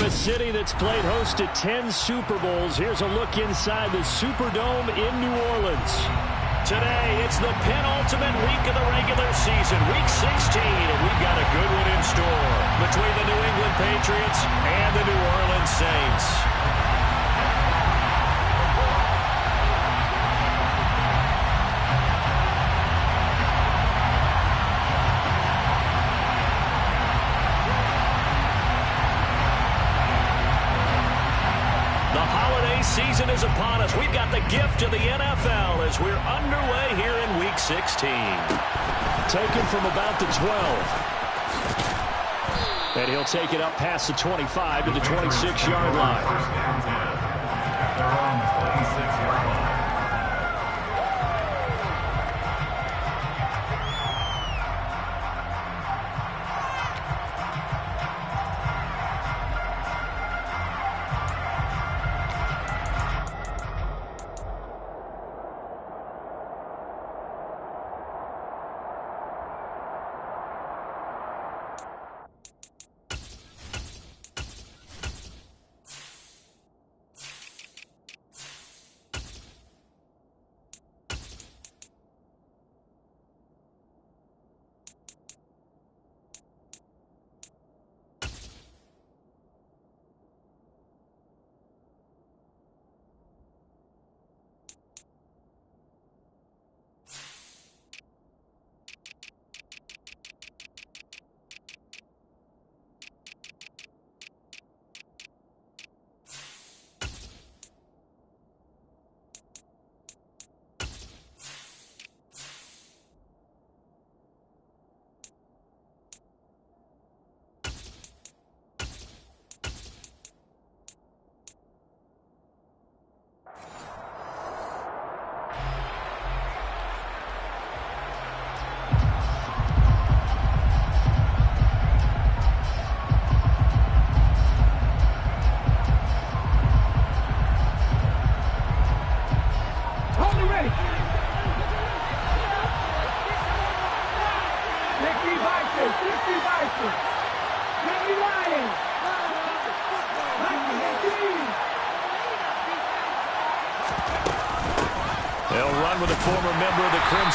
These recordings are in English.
a city that's played host to 10 Super Bowls, here's a look inside the Superdome in New Orleans. Today, it's the penultimate week of the regular season, Week 16, and we've got a good one in store between the New England Patriots and the New Orleans Saints. Season is upon us. We've got the gift of the NFL as we're underway here in Week 16. Taken from about the 12. And he'll take it up past the 25 to the 26-yard line.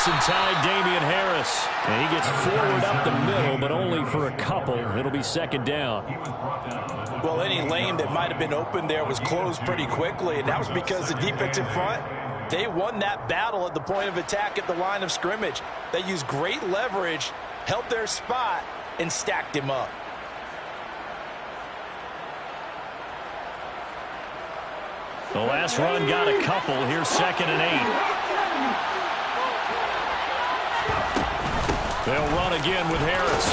Tide, Damian Harris. And he gets forward up the middle, but only for a couple. It'll be second down. Well, any lane that might have been open there was closed pretty quickly, and that was because the defensive front, they won that battle at the point of attack at the line of scrimmage. They used great leverage, held their spot, and stacked him up. The last run got a couple. Here's 2nd and 8. They'll run again with Harris.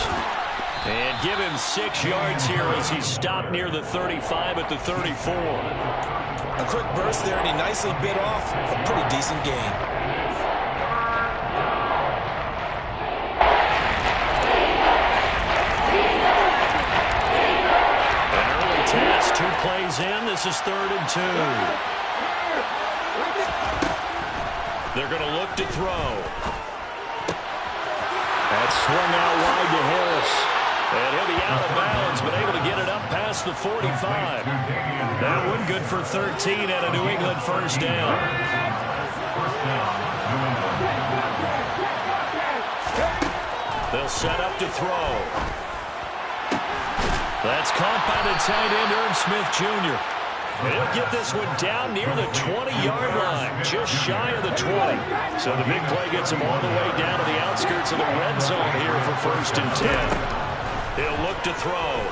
And give him 6 yards here as he's stopped near the 35 at the 34. A quick burst there, and he nicely bit off a pretty decent gain. An early task, 2 plays in. This is 3rd and 2. They're going to look to throw. That's swung out wide to Harris. And he'll be out of bounds, but able to get it up past the 45. That one good for 13 and a New England first down. They'll set up to throw. That's caught by the tight end, Irv Smith Jr. And he'll get this one down near the 20-yard line, just shy of the 20. So the big play gets him all the way down to the outskirts of the red zone here for 1st and 10. He'll look to throw.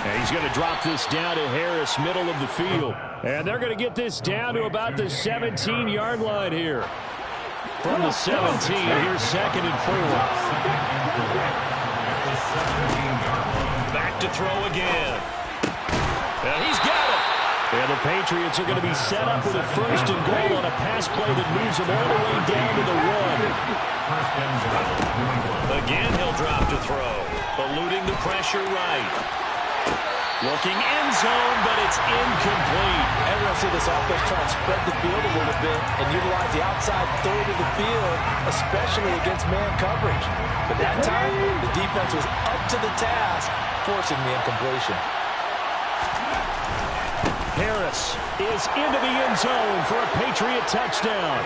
And he's going to drop this down to Harris, middle of the field. And they're going to get this down to about the 17-yard line here. From the 17, here's 2nd and 4. Back to throw again. And he's got it. And the Patriots are going to be set up with a 1st and goal on a pass play that moves them all the way down to the 1. Again, he'll drop to throw. Eluding the pressure right. Looking end zone, but it's incomplete. And we'll see this offense try and spread the field a little bit and utilize the outside third of the field, especially against man coverage. But that time, the defense was up to the task, forcing the incompletion. Harris is into the end zone for a Patriot touchdown.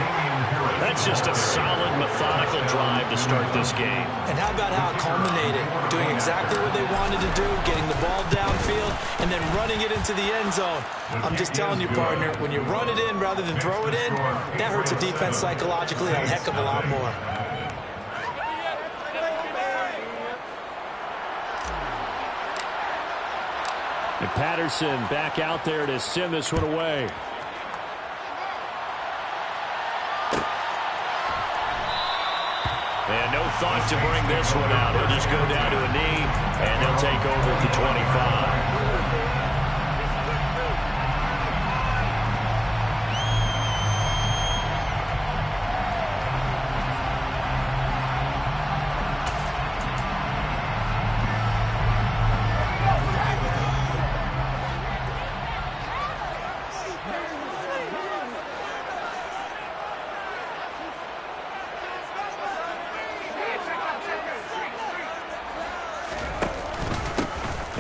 That's just a solid, methodical drive to start this game. And how about how it culminated? Doing exactly what they wanted to do, getting the ball downfield, and then running it into the end zone. I'm just telling you, partner, when you run it in rather than throw it in, that hurts a defense psychologically a heck of a lot more. And Patterson back out there to send this one away. And no thought to bring this one out. He'll just go down to a knee, and they'll take over at the 25.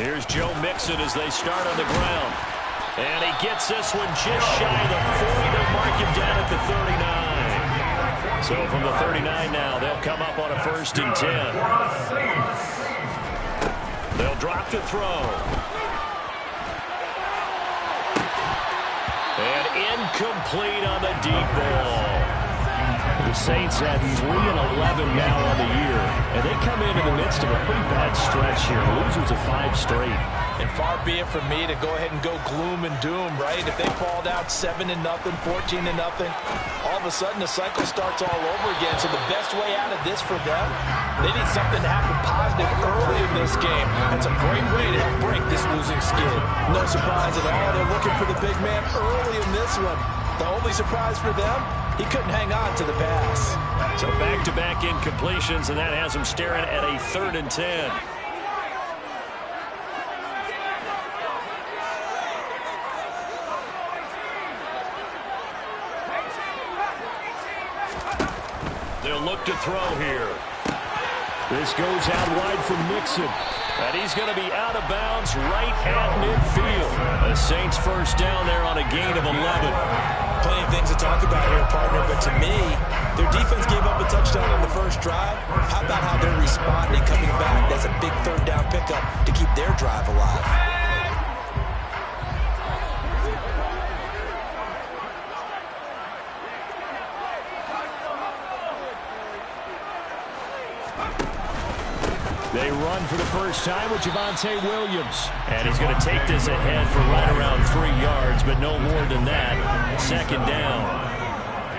Here's Joe Mixon as they start on the ground. And he gets this one just shy of the 40. They'll mark him down at the 39. So from the 39 now, they'll come up on a 1st and 10. They'll drop to throw. And incomplete on the deep ball. The Saints had 3-11 now on the year, and they come in the midst of a pretty bad stretch here. Losers of 5 straight. And far be it from me to go ahead and go gloom and doom, right? If they fall down 7-0, 14-0, all of a sudden the cycle starts all over again. So the best way out of this for them, they need something to happen positive early in this game. That's a great way to help break this losing skid. No surprise at all. They're looking for the big man early in this one. The only surprise for them, he couldn't hang on to the pass. So back-to-back incompletions, and that has him staring at a 3rd and 10. They'll look to throw here. This goes out wide for Mixon. And he's going to be out of bounds right at midfield. The Saints first down there on a gain of 11. Plenty of things to talk about here, partner, but to me, their defense gave up a touchdown on the first drive. How about how they're responding, coming back? That's a big 3rd down pickup to keep their drive alive. They run for the first time with Javonte Williams. And he's going to take this ahead for right around 3 yards, but no more than that. 2nd down.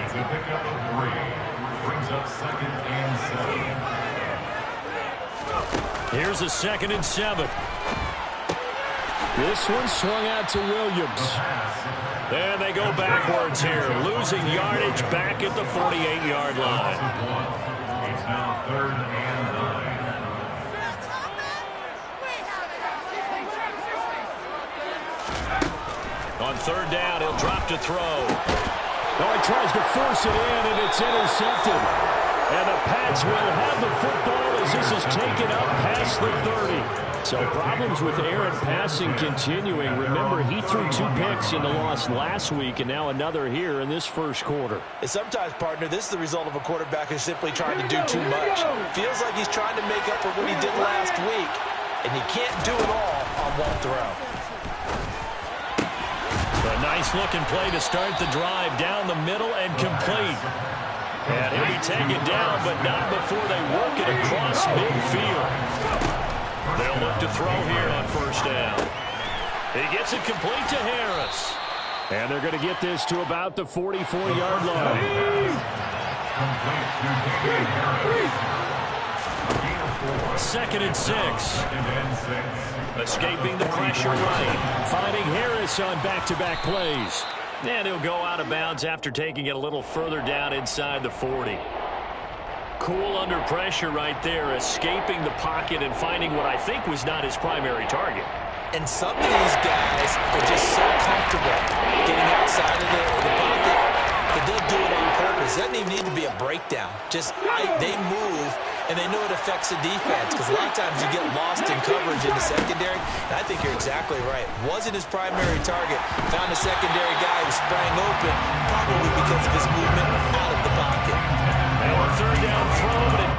It's a pickup of 3. Brings up 2nd and 7. Here's a 2nd and 7. This one swung out to Williams. And they go backwards here, losing yardage back at the 48-yard line. It's now 3rd and 9. On 3rd down, he'll drop to throw. Oh, he tries to force it in, and it's intercepted. And the Pats will have the football as this is taken up past the 30. So problems with Aaron passing continuing. Remember, he threw 2 picks in the loss last week, and now another here in this first quarter. And sometimes, partner, this is the result of a quarterback who's simply trying to do too much. Feels like he's trying to make up for what he did last week, and he can't do it all on one throw. A nice-looking play to start the drive down the middle and complete. And he'll be taken down, but not before they work it across midfield. They'll look to throw here on 1st down. He gets it complete to Harris. And they're going to get this to about the 44-yard line. 2nd and 6. Escaping the pressure right. Finding Harris on back-to-back plays. And he'll go out of bounds after taking it a little further down inside the 40. Cool under pressure right there, escaping the pocket and finding what I think was not his primary target. And some of these guys are just so comfortable getting outside of the pocket that they'll do it on purpose. It doesn't even need to be a breakdown. Just they move, and they know it affects the defense, because a lot of times you get lost in coverage in the secondary. And I think you're exactly right. Wasn't his primary target. Found a secondary guy who sprang open, probably because of his movement out of the pocket. Now a third down throw, but it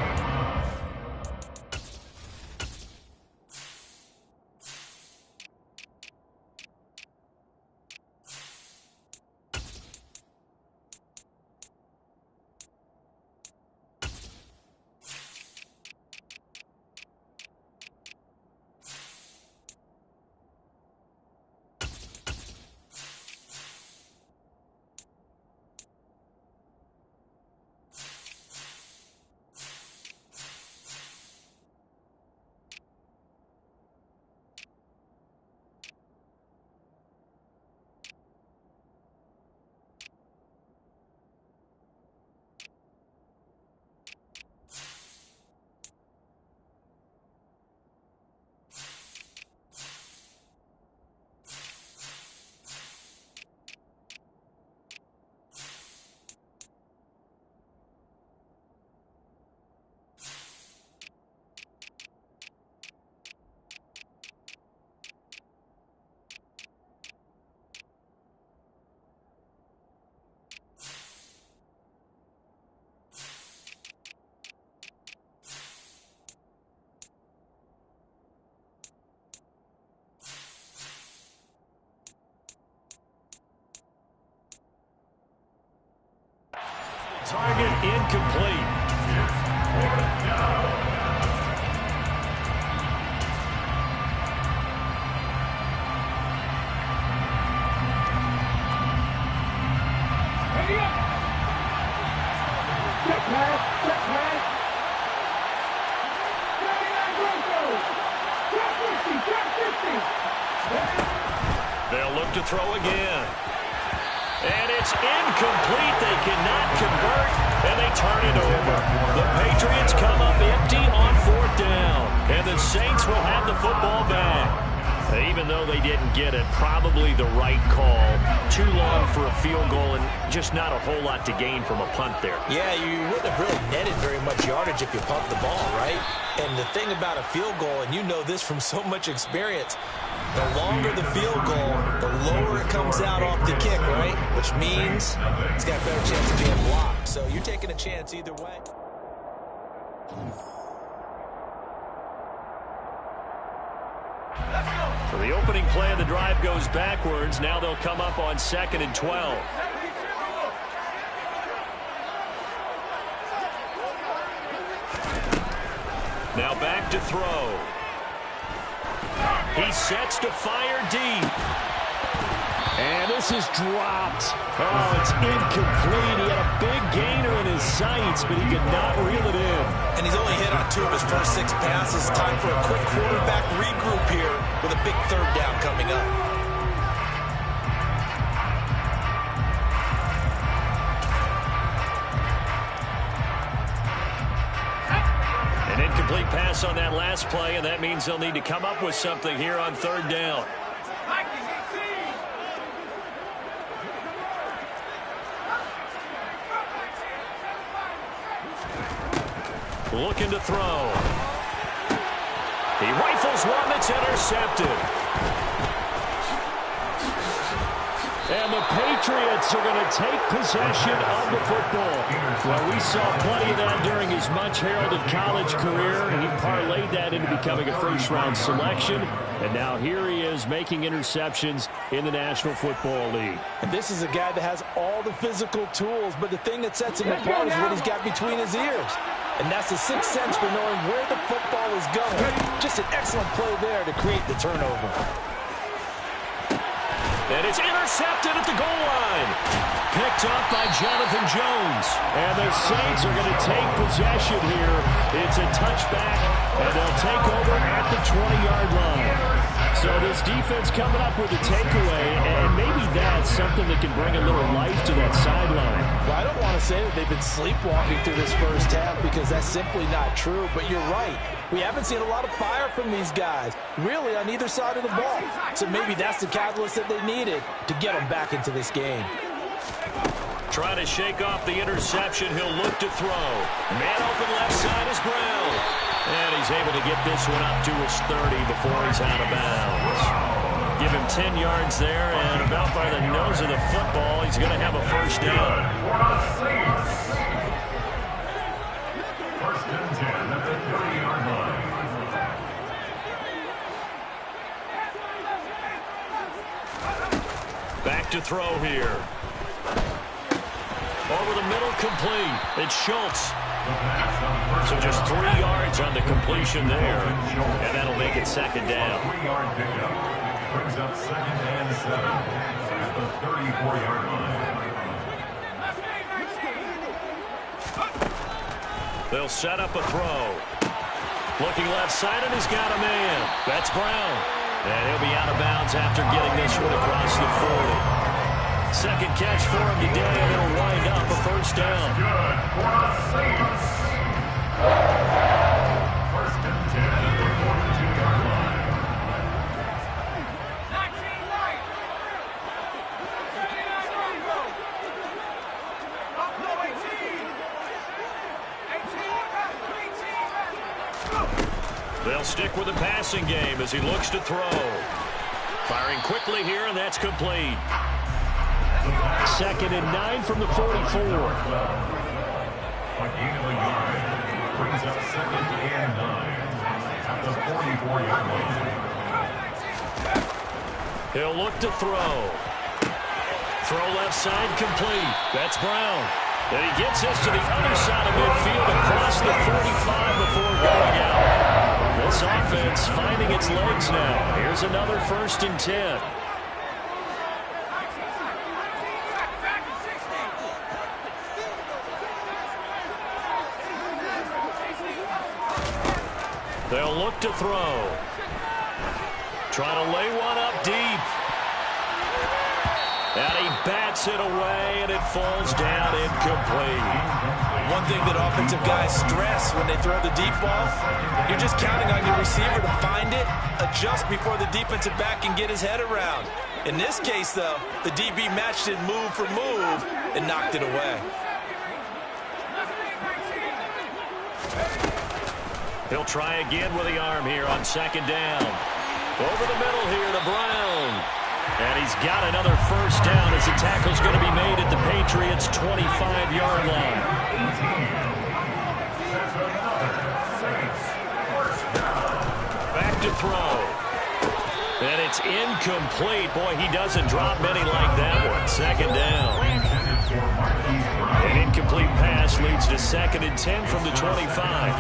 target incomplete. They'll look to throw again. And it's incomplete. They cannot convert, and they turn it over. The Patriots come up empty on fourth down, and the Saints will have the football back. Even though they didn't get it, probably the right call. Too long for a field goal and just not a whole lot to gain from a punt there. Yeah, you wouldn't have really netted very much yardage if you pumped the ball, right? And the thing about a field goal, and you know this from so much experience, the longer the field goal, the lower it comes out off the kick, right? Which means it's got a better chance of being blocked. So you're taking a chance either way. So the opening play of the drive goes backwards. Now they'll come up on 2nd and 12. Now back to throw. He sets to fire deep. And this is dropped. Oh, it's incomplete. He had a big gainer in his sights, but he could not reel it in. And he's only hit on 2 of his first 6 passes. Time for a quick quarterback regroup here with a big third down coming up. An incomplete pass on that last play, and that means they'll need to come up with something here on third down. Looking to throw. He rifles one that's intercepted. And the Patriots are going to take possession of the football. Well, we saw plenty of that during his much-heralded college career. He parlayed that into becoming a first-round selection. And now here he is making interceptions in the National Football League. And this is a guy that has all the physical tools, but the thing that sets him apart is what he's got between his ears. And that's the sixth sense for knowing where the football is going. Just an excellent play there to create the turnover. And it's intercepted at the goal line. Picked up by Jonathan Jones. And the Saints are going to take possession here. It's a touchback, and they'll take over at the 20-yard line. So this defense coming up with a takeaway, and maybe that's something that can bring a little life to that sideline. Well, I don't want to say that they've been sleepwalking through this first half because that's simply not true, but you're right. We haven't seen a lot of fire from these guys, really, on either side of the ball. So maybe that's the catalyst that they needed to get them back into this game. Trying to shake off the interception. He'll look to throw. Man open left side is Brown. And he's able to get this one up to his 30 before he's out of bounds. Give him 10 yards there, and about by the nose of the football, he's going to have a first down. First and 10 at the 30-yard line. Back to throw here. Over the middle, complete. It's Schultz. So just 3 yards on the completion there, and that'll make it second down. 3-yard pickup brings up second and 7 at the 34-yard line. They'll set up a throw. Looking left side, and he's got a man. That's Brown. And he'll be out of bounds after getting this one across the 40. Second catch for him today, and it'll wind up a first down. Good for the Saints. First and 10 at the 42-yard line. They'll stick with the passing game as he looks to throw. Firing quickly here, and that's complete. Second and 9 from the 44. A gain of a yard brings up second and 9 at the 44-yard line. He'll look to throw. Throw left side complete. That's Brown. And he gets this to the other side of midfield across the 35 before going out. This offense finding its legs now. Here's another first and 10. They'll look to throw. Trying to lay one up deep. And he bats it away, and it falls down incomplete. One thing that offensive guys stress when they throw the deep ball, you're just counting on your receiver to find it, adjust before the defensive back can get his head around. In this case, though, the DB matched it move for move and knocked it away. He'll try again with the arm here on second down. Over the middle here to Brown. And he's got another first down as the tackle's going to be made at the Patriots' 25-yard line. Back to throw. And it's incomplete. Boy, he doesn't drop many like that one. Second down. An incomplete pass leads to second and 10 from the 25.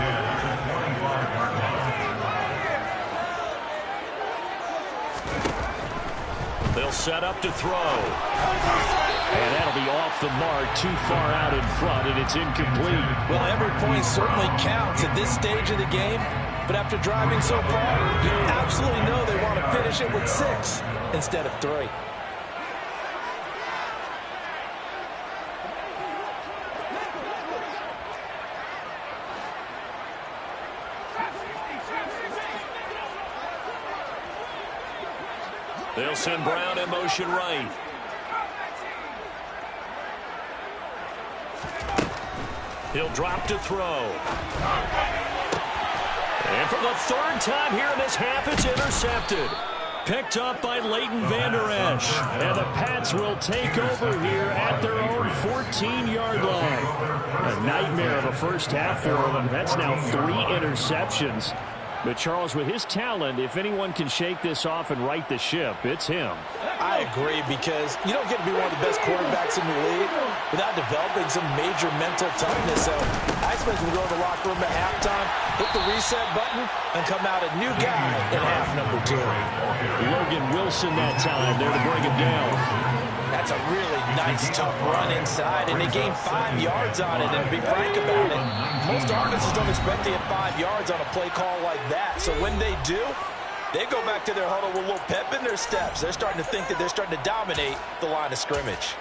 They'll set up to throw. And that'll be off the mark, too far out in front, and it's incomplete. Well, every point certainly counts at this stage of the game, but after driving so far, you absolutely know they want to finish it with 6 instead of 3. They'll send Brown in motion right. He'll drop to throw. And for the third time here in this half, it's intercepted. Picked up by Leighton Vander Esch. And the Pats will take over here at their own 14-yard line. A nightmare of a first half for them. That's now 3 interceptions. But, Charles, with his talent, if anyone can shake this off and right the ship, it's him. I agree, because you don't get to be one of the best quarterbacks in the league without developing some major mental toughness. So I expect him to go in the locker room at halftime, hit the reset button, and come out a new guy in half number 2. Logan Wilson that time there to bring him down. That's a really nice, tough run inside, and they gained 5 yards on it. And to be frank about it, most offenses don't expect to get 5 yards on a play call like that. So when they do, They go back to their huddle with a little pep in their steps. They're starting to think that they're starting to dominate the line of scrimmage.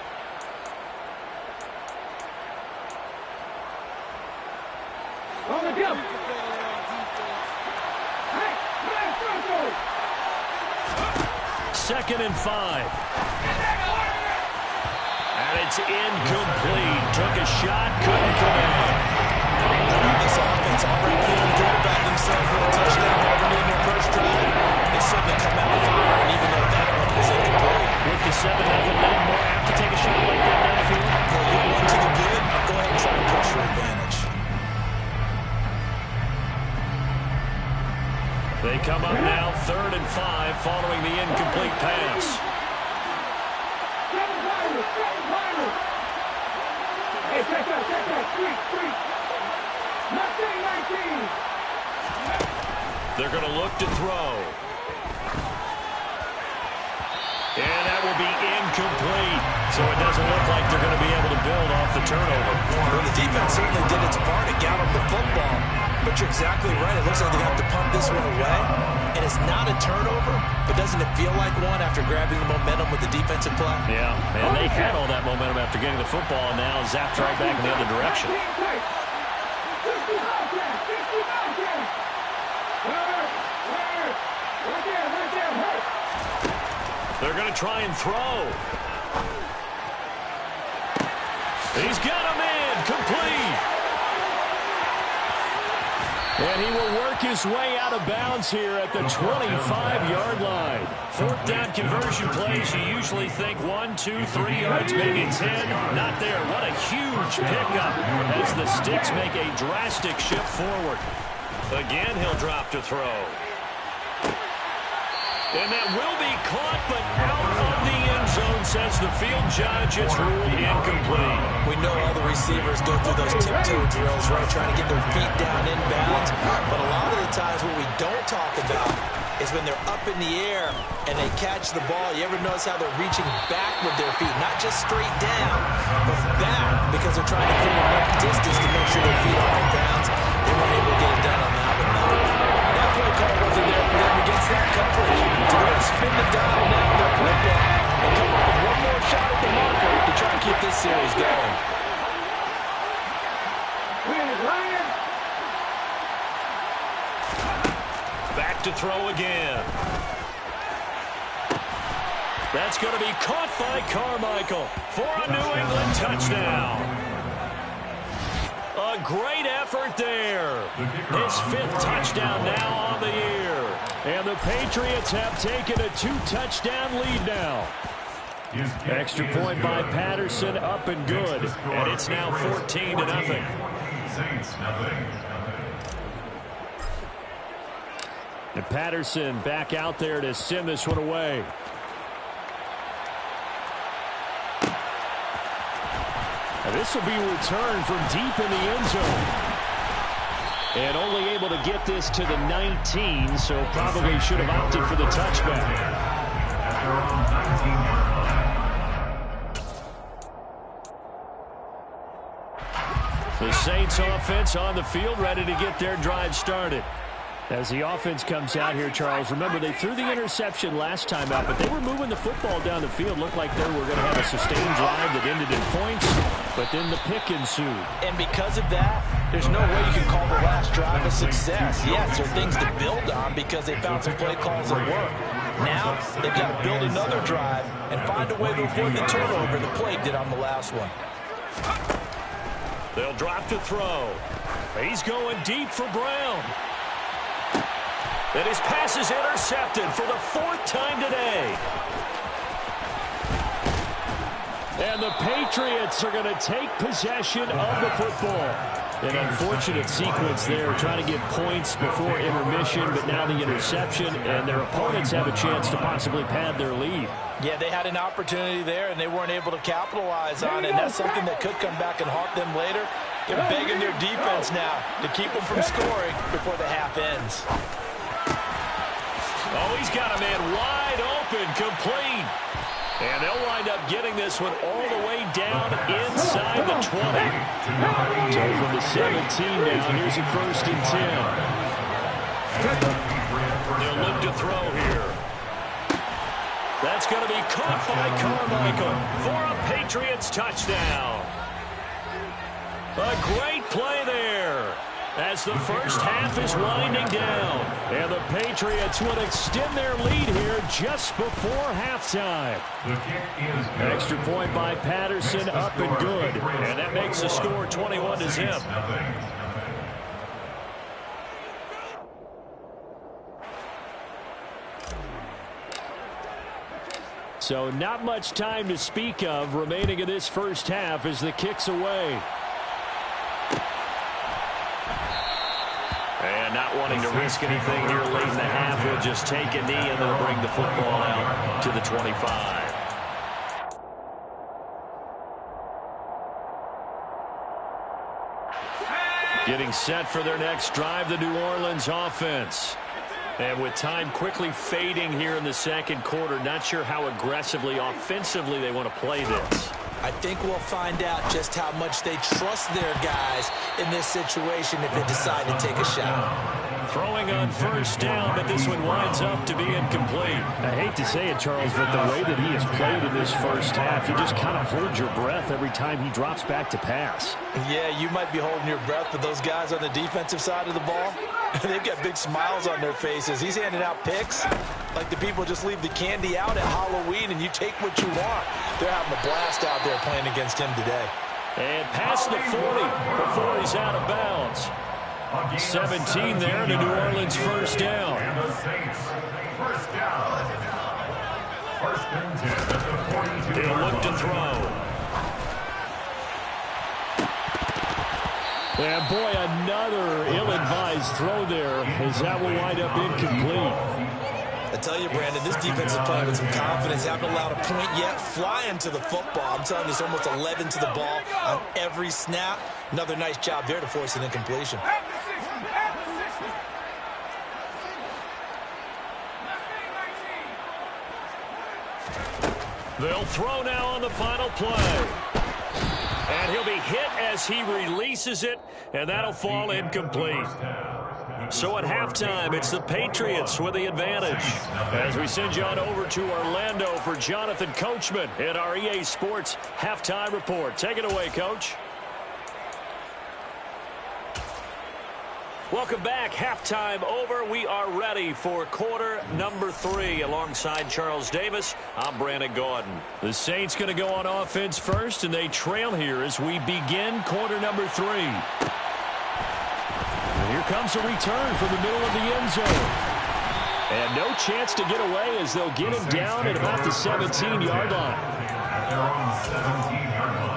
Second and 5. And it's incomplete. Took a shot, couldn't connect. This offense already feeling good about themselves with a touchdown already in their first drive. They certainly come out firing, even though that one was incomplete. With the 7-0 lead, more apt to take a shot like that downfield. Well, you want to the good, go ahead and try to push your advantage. They come up now, 3rd and 5, following the incomplete pass. They're going to look to throw. And that will be incomplete. So it doesn't look like they're going to be able to build off the turnover. Well, the defense certainly did its part to gather the football. But you're exactly right. It looks like they're going to have to pump this one away. And it's not a turnover, but doesn't it feel like one after grabbing the momentum with the defensive play? Yeah, and they had all that momentum after getting the football, and now zapped right back in the other direction. They're going to try and throw. He's got him in, complete. And he will work his way out of bounds here at the 25-yard line. 4th down conversion plays, you usually think 1, 2, 3 yards, maybe 10. Not there. What a huge pickup as the Sticks make a drastic shift forward. Again, he'll drop to throw. And that will be caught, but out of the end zone, says the field judge. It's ruled incomplete. We know all the receivers go through those tiptoe drills, right, trying to get their feet down inbounds. But a lot of the times what we don't talk about is when they're up in the air and they catch the ball. You ever notice how they're reaching back with their feet? Not just straight down, but back, because they're trying to create enough distance to make sure their feet are in bounds. They weren't able to get it done on that one, though. That play call wasn't there for them against that coverage. So they're going to spin the dial now in their playbook and come up with one more shot at the marker to try and keep this series going. Back to throw again. That's going to be caught by Carmichael for a New England touchdown. A great effort there. His 5th touchdown now on the year. And the Patriots have taken a 2-touchdown lead now. Extra point by Patterson, up and good. And it's now 14-0. And Patterson back out there to send this one away. And this will be returned from deep in the end zone. And only able to get this to the 19, so probably should have opted for the touchback. The Saints offense on the field, ready to get their drive started. As the offense comes out here, Charles, remember they threw the interception last time out, but they were moving the football down the field. Looked like they were going to have a sustained drive that ended in points, but then the pick ensued. And because of that, there's no way you can call the last drive a success. Yes, there are things to build on because they found some play calls that work. Now, they've got to build another drive and find a way to avoid the turnover the Plague did on the last one. They'll drop to throw. He's going deep for Brown. And his pass is intercepted for the 4th time today. And the Patriots are going to take possession of the football. An unfortunate sequence there, trying to get points before intermission, but now the interception, and their opponents have a chance to possibly pad their lead. Yeah, they had an opportunity there, and they weren't able to capitalize on it. And that's something that could come back and haunt them later. They're begging their defense now to keep them from scoring before the half ends. Oh, he's got a man wide open, complete. And they'll wind up getting this one all the way down inside the 20. So from the 17 now, here's a 1st and 10. They'll look to throw here. That's going to be caught by Carmichael for a Patriots touchdown. A great play there as the first half is winding down. And the Patriots will extend their lead here just before halftime. Extra point by Patterson, up and good. And that makes the score 21-0. So not much time to speak of remaining in this first half as the kick's away. And not wanting to risk anything here late in the half, he'll just take a knee and they'll bring the football out to the 25. Getting set for their next drive, the New Orleans offense. And with time quickly fading here in the second quarter, not sure how aggressively, offensively they want to play this. I think we'll find out just how much they trust their guys in this situation if they decide to take a shot. Throwing on first down, but this one winds up to be incomplete. I hate to say it, Charles, but the way that he has played in this first half, you just kind of hold your breath every time he drops back to pass. Yeah, you might be holding your breath, but those guys on the defensive side of the ball, they've got big smiles on their faces. He's handing out picks like the people just leave the candy out at Halloween and you take what you want. They're having a blast out there playing against him today. And past the 40 before he's out of bounds. 17 there, the New Orleans first down. He'll look to throw. And boy, another ill-advised throw there as that will wind up incomplete. I tell you, Brandon, this defense is playing with some confidence. Haven't allowed a point yet. Flying to the football. I'm telling you, it's almost 11 to the ball on every snap. Another nice job there to force an incompletion. They'll throw now on the final play. And he'll be hit as he releases it, and that'll fall incomplete. So at halftime, it's the Patriots with the advantage. As we send you on over to Orlando for Jonathan Coachman in our EA Sports Halftime Report. Take it away, Coach. Welcome back. Halftime over. We are ready for quarter number 3. Alongside Charles Davis, I'm Brandon Gaudin. The Saints going to go on offense first, and they trail here as we begin quarter number 3. And here comes a return from the middle of the end zone. And no chance to get away as they'll get him down at about the 17-yard line. At their own 17-yard line.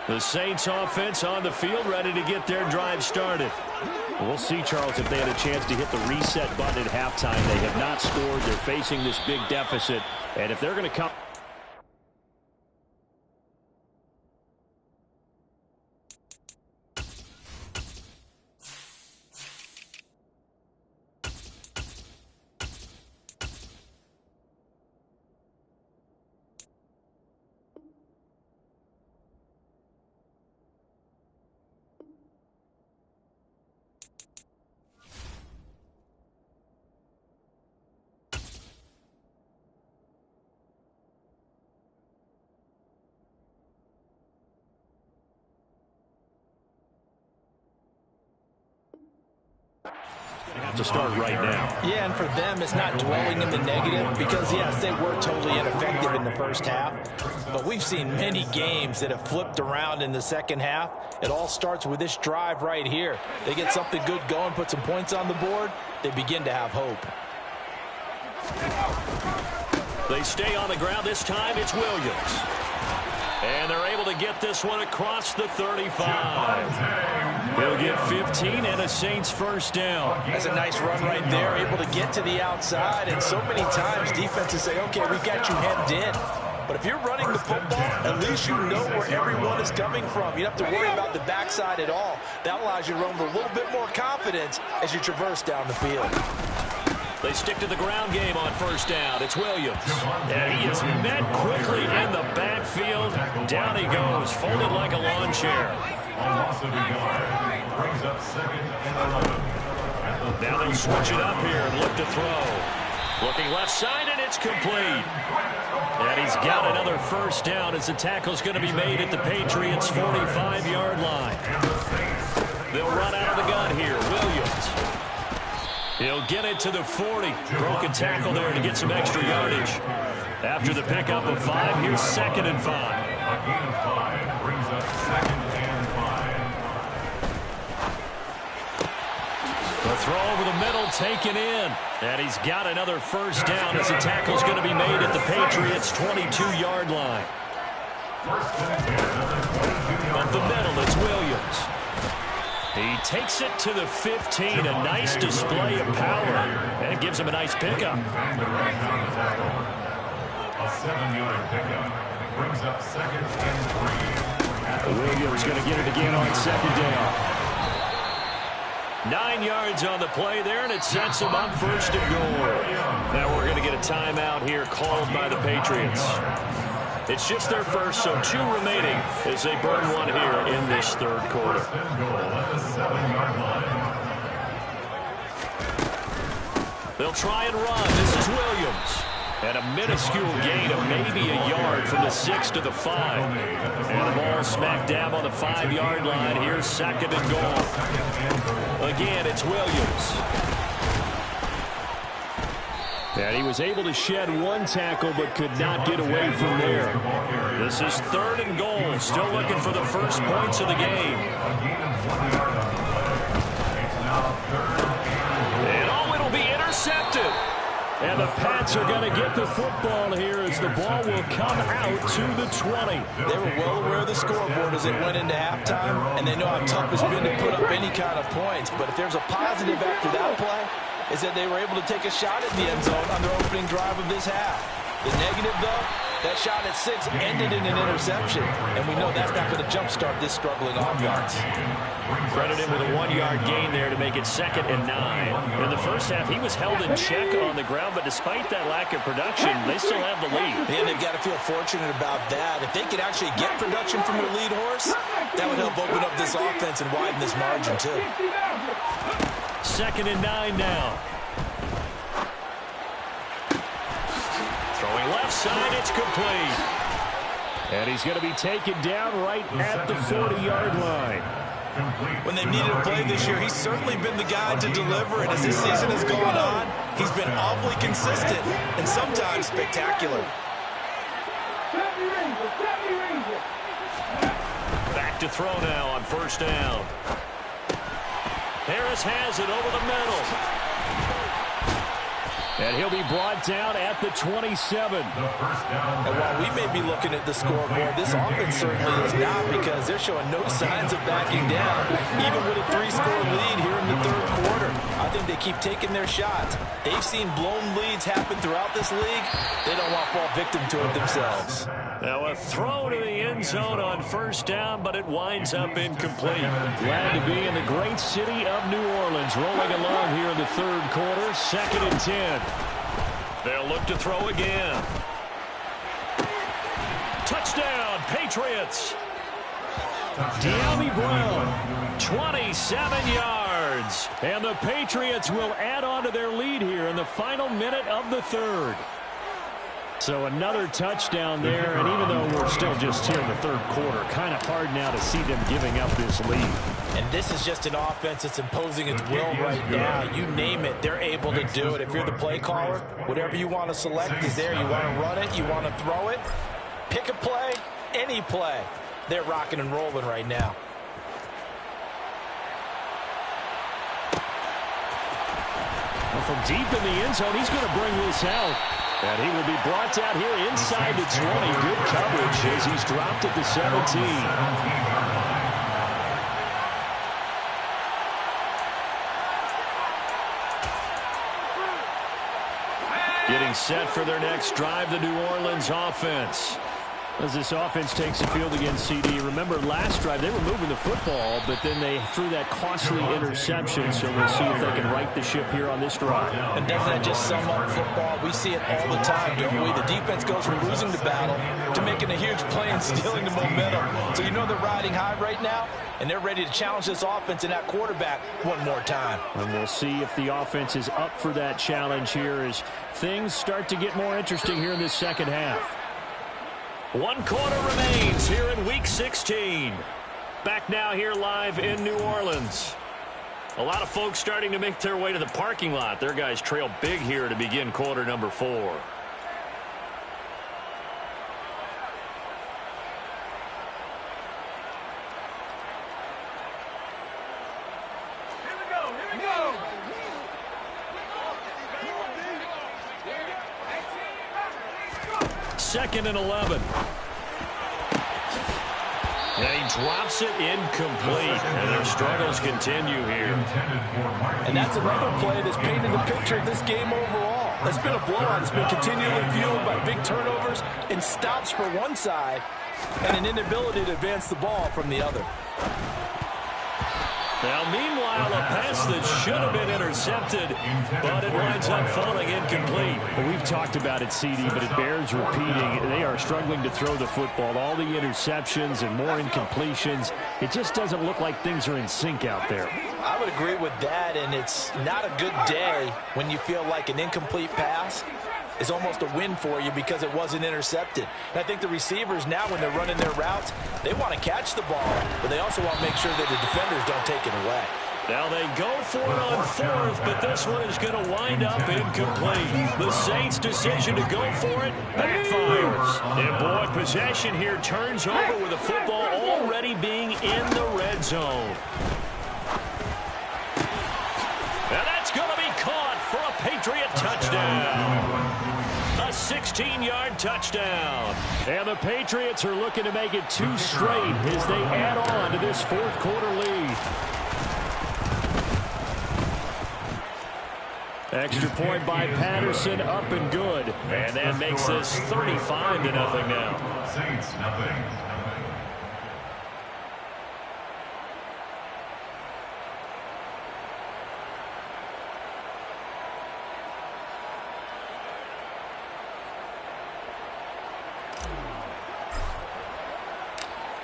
The Saints offense on the field, ready to get their drive started. We'll see, Charles, if they had a chance to hit the reset button at halftime. They have not scored. They're facing this big deficit. And if they're going to come... to start right now. Yeah, and for them, it's not dwelling in the negative because, yes, they were totally ineffective in the first half. But we've seen many games that have flipped around in the second half. It all starts with this drive right here. They get something good going, put some points on the board, they begin to have hope. They stay on the ground. This time it's Williams. And they're able to get this one across the 35. He'll get 15 and a Saints first down. That's a nice run right there, able to get to the outside. And so many times defenses say, okay, we've got you hemmed in. But if you're running the football, at least you know where everyone is coming from. You don't have to worry about the backside at all. That allows you to run with a little bit more confidence as you traverse down the field. They stick to the ground game on first down. It's Williams. And he is met quickly in the backfield. Down he goes, folded like a lawn chair. A loss of a yard. Brings up 2nd and 11. Now they'll switch it up here and look to throw. Looking left side, and it's complete. And he's got another first down as the tackle's going to be made at the Patriots' 45-yard line. They'll run out of the gun here. Williams. He'll get it to the 40. Broken tackle there to get some extra yardage. After the pickup of 5, here's 2nd and 5. A gain of 5 brings up 2nd and 5. The throw over the middle taken in. And he's got another first down as the tackle's going to be made at the Patriots' 22-yard line. Up the middle, it's Williams. He takes it to the 15. A nice display of power. And it gives him a nice pickup. A 7-yard pickup brings up 2nd and 3. Williams going to get it again on 2nd down. 9 yards on the play there, and it sets them up 1st and goal. Now we're going to get a timeout here called by the Patriots. It's just their first, so 2 remaining as they burn one here in this 3rd quarter. They'll try and run. This is Williams. And a minuscule gain of maybe a yard from the 6 to the 5. And the ball smack dab on the 5-yard line. Here's 2nd and goal. Again, it's Williams. And he was able to shed 1 tackle but could not get away from there. This is 3rd and goal. Still looking for the first points of the game. And oh, it'll be intercepted. And the Pats are going to get the football here as the ball will come out to the 20. They were well aware of the scoreboard as it went into halftime, and they know how tough it's been to put up any kind of points. But if there's a positive after that play, is that they were able to take a shot at the end zone on their opening drive of this half. The negative, though, that shot at 6 ended in an interception, and we know that's not going to jumpstart this struggling offense. Credit him with a 1-yard gain there to make it 2nd and 9. In the first half, he was held in check on the ground, but despite that lack of production, they still have the lead. And they've got to feel fortunate about that. If they could actually get production from their lead horse, that would help open up this offense and widen this margin, too. 2nd and 9 now. Throwing left side, it's complete. And he's going to be taken down right at the 40-yard line. When they needed a play this year, he's certainly been the guy to deliver. And as this season has gone on, he's been awfully consistent and sometimes spectacular. Back to throw now on 1st down. Harris has it over the middle. And he'll be brought down at the 27. And while we may be looking at the scoreboard, this offense certainly is not, because they're showing no signs of backing down, even with a 3-score lead here in the 3rd quarter. I think they keep taking their shots. They've seen blown leads happen throughout this league. They don't want to fall victim to it themselves. Now a throw to the end zone on 1st down, but it winds up incomplete. Glad to be in the great city of New Orleans, rolling along here in the 3rd quarter. 2nd and 10. They'll look to throw again. Touchdown, Patriots. De'Ami Brown, 27 yards. And the Patriots will add on to their lead here in the final minute of the 3rd. So another touchdown there, and even though we're still just here in the 3rd quarter, kind of hard now to see them giving up this lead. And this is just an offense that's imposing its will right now. You name it, they're able to do it. If you're the play caller, whatever you want to select is there. You want to run it, you want to throw it, pick a play, any play. They're rocking and rolling right now. Well, from deep in the end zone, he's going to bring this out. And he will be brought down here inside the 20. Good coverage as he's dropped at the 17. Getting set for their next drive, the New Orleans offense. As this offense takes the field against CD, remember last drive they were moving the football, but then they threw that costly interception, so we'll see if they can right the ship here on this drive. And doesn't that just sum up football? We see it all the time, don't we? The defense goes from losing the battle to making a huge play and stealing the momentum. So you know they're riding high right now, and they're ready to challenge this offense and that quarterback one more time. And we'll see if the offense is up for that challenge here as things start to get more interesting here in this second half. 1 quarter remains here in Week 16. Back now here live in New Orleans. A lot of folks starting to make their way to the parking lot. Their guys trail big here to begin quarter number 4. Second and 11. And he drops it incomplete. And their struggles continue here. And that's another play that's painted the picture of this game overall. It's been a blowout. It's been continually fueled by big turnovers and stops for one side and an inability to advance the ball from the other. Now, meanwhile, a pass that should have been intercepted, but it winds up falling incomplete. Well, we've talked about it, CD, but it bears repeating. They are struggling to throw the football. All the interceptions and more incompletions. It just doesn't look like things are in sync out there. I would agree with that, and it's not a good day when you feel like an incomplete pass is almost a win for you because it wasn't intercepted. And I think the receivers now, when they're running their routes, they want to catch the ball, but they also want to make sure that the defenders don't take it away. Now they go for it on 4th, but this one is going to wind up incomplete. The Saints' decision to go for it backfires. And boy, possession here turns over with the football already being in the red zone. And that's going to be caught for a Patriot touchdown. A 16-yard touchdown. And the Patriots are looking to make it 2 straight as they add on to this 4th quarter lead. Extra point by Patterson, up and good. And that makes this 35-0 now. Saints, nothing.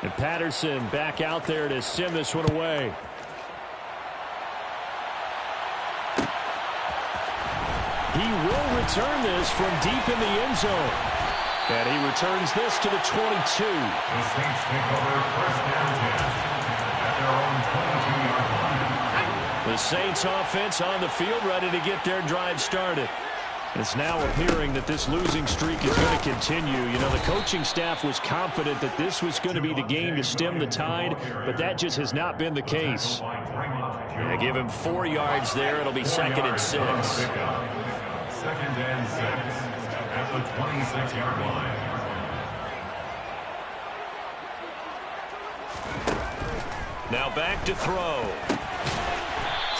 And Patterson back out there to send this one away. He will return this from deep in the end zone. And he returns this to the 22. The Saints take over first and 10 at their own 22-yard line. The Saints offense on the field ready to get their drive started. It's now appearing that this losing streak is going to continue. You know, the coaching staff was confident that this was going to be the game to stem the tide, but that just has not been the case. Yeah, give him 4 yards there. It'll be 2nd and 6. 2nd and 6 at the 26-yard line. Now back to throw.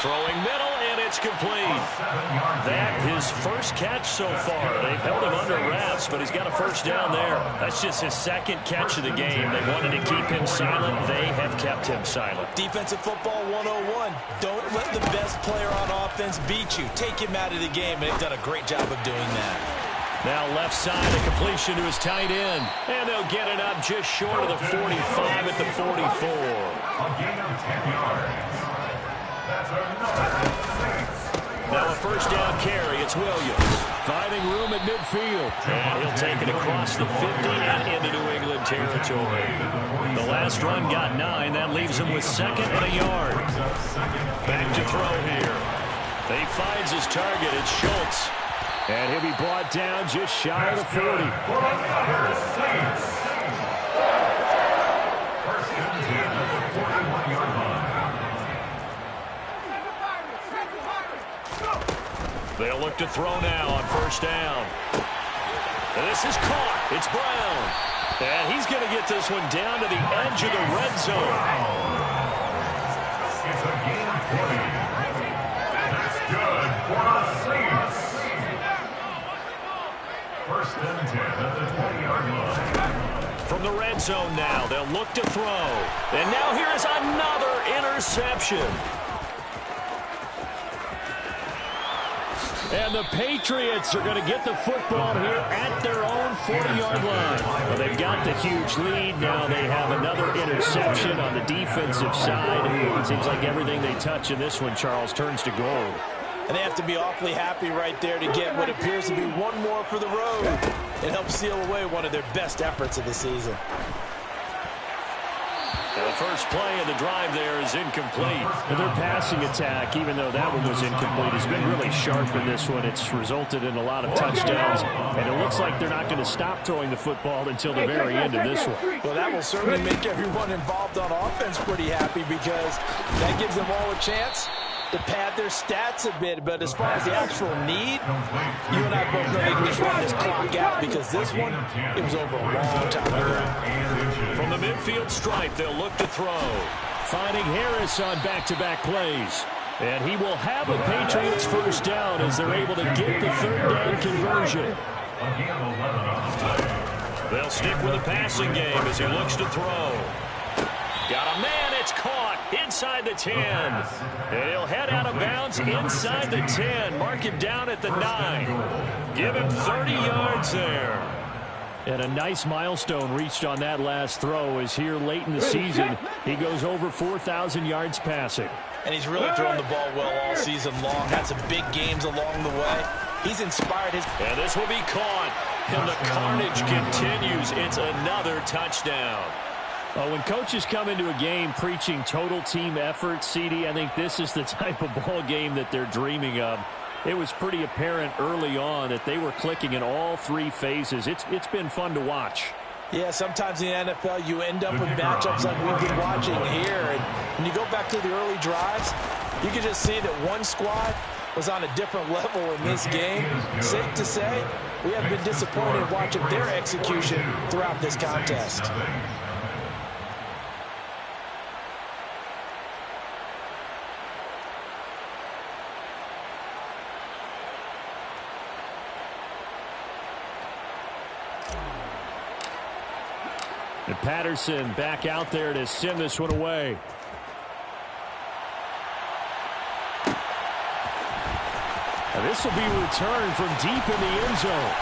Throwing middle, and it's complete. That his first catch so far. They've held him under wraps, but he's got a first down there. That's just his 2nd catch of the game. They wanted to keep him silent. They have kept him silent. Defensive football 101. Don't let the best player on offense beat you. Take him out of the game, and they've done a great job of doing that. Now left side, a completion to his tight end. And they'll get it up just short of the 45 at the 44. A gain of 10 yards. Now a first down carry. It's Williams. Finding room at midfield. And he'll take it across the 50 and into New England territory. The last run got 9. That leaves him with 2nd and a yard. Back to throw here. He finds his target. It's Schultz. And he'll be brought down just shy of the 40. First and 10 at the 41-yard line. They'll look to throw now on first down. And this is caught. It's Brown. And he's going to get this one down to the edge of the red zone. It's a gain of 20. That's good for the Saints. First and 10 at the 20-yard line. From the red zone now, they'll look to throw. And now here is another interception. And the Patriots are going to get the football here at their own 40-yard line. Well, they've got the huge lead. Now they have another interception on the defensive side. It seems like everything they touch in this one, Charles, turns to gold. And they have to be awfully happy right there to get what appears to be one more for the road. It helps seal away one of their best efforts of the season. The first play of the drive there is incomplete. And their passing attack, even though that one was incomplete, has been really sharp in this one. It's resulted in a lot of touchdowns, and it looks like they're not going to stop throwing the football until the very end of this one. Well, that will certainly make everyone involved on offense pretty happy because that gives them all a chance to pad their stats a bit. But as far as the actual need, you and I both know they can just run this clock out because this one, it was over a long time ago. From the midfield stripe, they'll look to throw. Finding Harris on back-to-back plays. And he will have a Patriots first down as they're able to get the third down conversion. They'll stick with the passing game as he looks to throw. Got a man, it's caught inside the 10. And he'll head out of bounds inside the 10. Mark him down at the 9. Give him 30 yards there. And a nice milestone reached on that last throw as here late in the season, he goes over 4,000 yards passing. And he's really thrown the ball well all season long. Had some big games along the way. He's inspired his... And this will be caught. And the carnage continues. It's another touchdown. When coaches come into a game preaching total team effort, CD, I think this is the type of ball game that they're dreaming of. It was pretty apparent early on that they were clicking in all three phases. It's been fun to watch. Yeah, sometimes in the NFL you end up with matchups like we've been watching here. And when you go back to the early drives, you can just see that one squad was on a different level in this game. Safe to say, we have been disappointed watching their execution throughout this contest. And Patterson back out there to send this one away. Now this will be returned from deep in the end zone.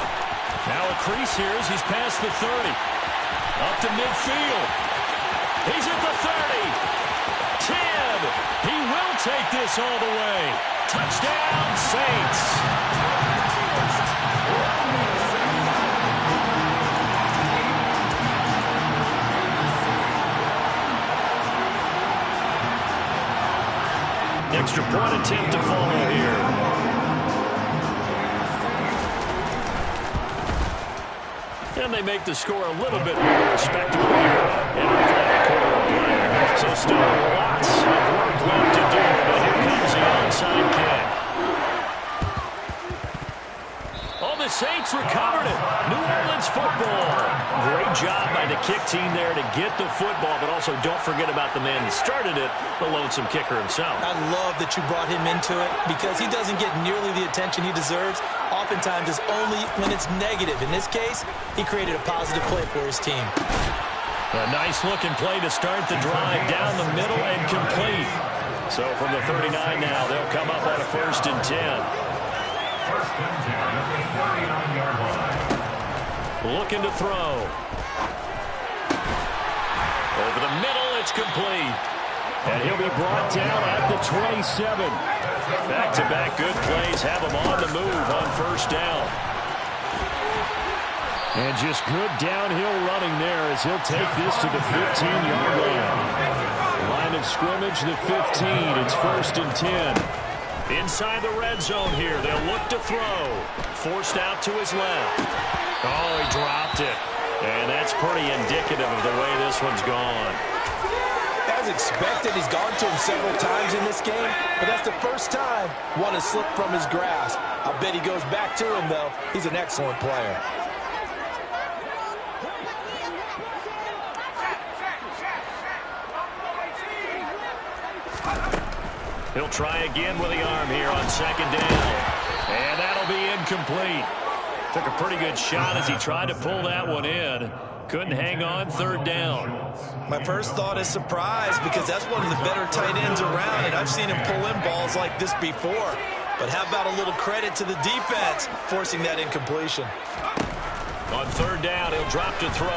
Now a crease here as he's past the 30. Up to midfield. He's at the 30. 10. He will take this all the way. Touchdown, Saints. Extra point attempt to follow here. And they make the score a little bit more respectable here in the final quarter of play. So still lots of work left to do, but here comes the onside kick. Oh, the Saints recovered it. New Orleans football. Great job by the kick team there to get the football, but also don't forget about the man that started it, the lonesome kicker himself. I love that you brought him into it because he doesn't get nearly the attention he deserves. Oftentimes it's only when it's negative. In this case, he created a positive play for his team. A nice looking play to start the drive down the middle and complete. So from the 39 now, they'll come up on a 1st and 10. 1st and 10 at the 39-yard line. Looking to throw. Over the middle, it's complete. And he'll be brought down at the 27. Back-to-back good plays have him on the move on 1st down. And just good downhill running there as he'll take this to the 15-yard line. Line of scrimmage, the 15. It's 1st and 10. Inside the red zone here, they'll look to throw. Forced out to his left. Oh, he dropped it. And that's pretty indicative of the way this one's gone. As expected, he's gone to him several times in this game, but that's the first time one has slipped from his grasp. I bet he goes back to him, though. He's an excellent player. He'll try again with the arm here on 2nd down. And that'll be incomplete. Took a pretty good shot as he tried to pull that one in. Couldn't hang on third down. My first thought is surprise because that's one of the better tight ends around, and I've seen him pull in balls like this before. But how about a little credit to the defense forcing that incompletion? On third down, he'll drop to throw.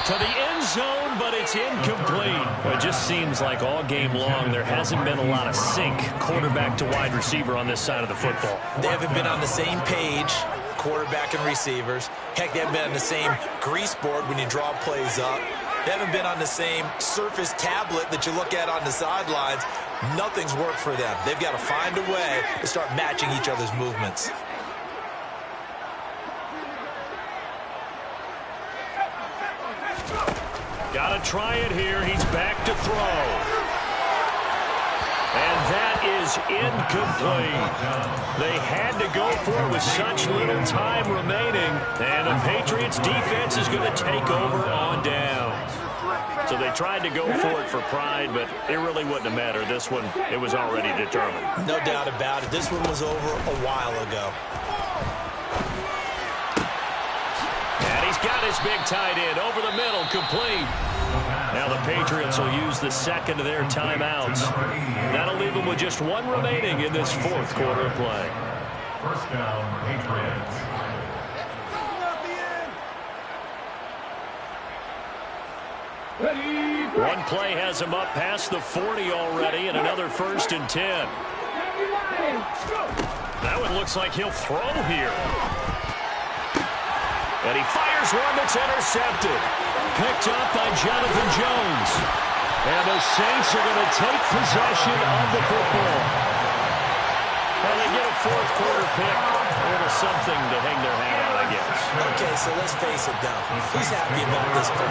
To the end zone, but it's incomplete. Well, it just seems like all game long there hasn't been a lot of sync quarterback to wide receiver on this side of the football. They haven't been on the same page, quarterback and receivers. Heck, they haven't been on the same grease board when you draw plays up. They haven't been on the same surface tablet that you look at on the sidelines. Nothing's worked for them. They've got to find a way to start matching each other's movements. Got to try it here. He's back to throw. And that is incomplete. They had to go for it with such little time remaining. And the Patriots defense is going to take over on downs. So they tried to go for it for pride, but it really wouldn't have mattered. This one, it was already determined. No doubt about it. This one was over a while ago. And he's got his big tight end over the middle, complete. Now the Patriots will use the second of their timeouts. That'll leave them with just one remaining in this fourth quarter of play. First down, Patriots. One play has him up past the 40 already, and another 1st and 10. That one looks like he'll throw here. And he fires one that's intercepted. Picked up by Jonathan Jones. And the Saints are going to take possession of the football. Well, they get a fourth quarter pick. A little something to hang their hat on, I guess. Okay, so let's face it, though. Who's happy about this play?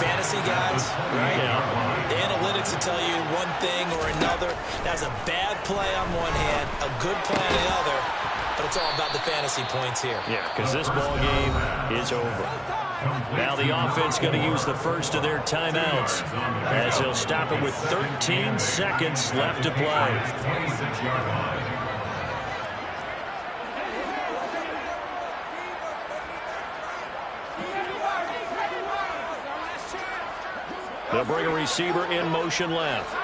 Fantasy guys, right? Yeah. The analytics will tell you one thing or another. That's a bad play on one hand, a good play on the other. But it's all about the fantasy points here. Yeah, because this ball game is over. Now the offense going to use the first of their timeouts as they'll stop it with 13 seconds left to play. 26-yard line. They'll bring a receiver in motion left.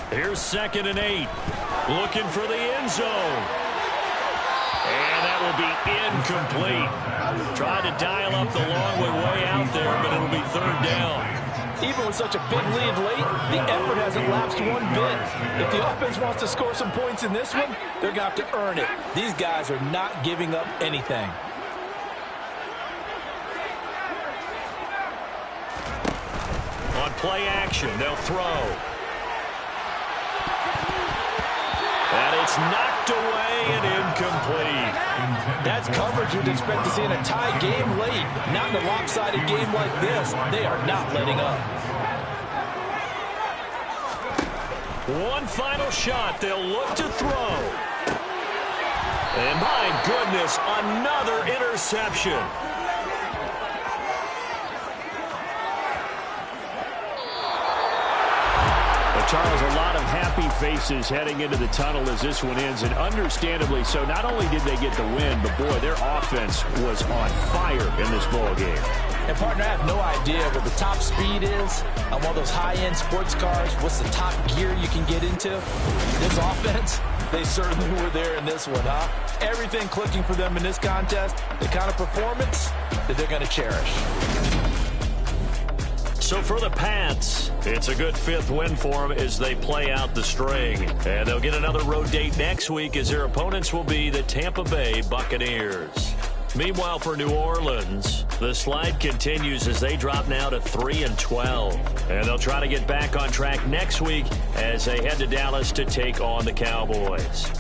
Here's 2nd and 8. Looking for the end zone. And that will be incomplete. Tried to dial up the long way out there, but it'll be 3rd down. Even with such a big lead late, the effort hasn't lapsed one bit. If the offense wants to score some points in this one, they're going to have to earn it. These guys are not giving up anything. On play action, they'll throw. And it's knocked away and incomplete. That's coverage you'd expect to see in a tie game late. Not in a lopsided game like this. They are not letting up. One final shot. They'll look to throw. And my goodness, another interception. Charles, a lot of happy faces heading into the tunnel as this one ends, and understandably so. Not only did they get the win, but boy, their offense was on fire in this ball game. And partner, I have no idea what the top speed is on one of those high-end sports cars. What's the top gear you can get into? This offense, they certainly were there in this one, huh? Everything clicking for them in this contest, the kind of performance that they're going to cherish. So for the Pats, it's a good 5th win for them as they play out the string. And they'll get another road date next week as their opponents will be the Tampa Bay Buccaneers. Meanwhile, for New Orleans, the slide continues as they drop now to 3-12. And they'll try to get back on track next week as they head to Dallas to take on the Cowboys.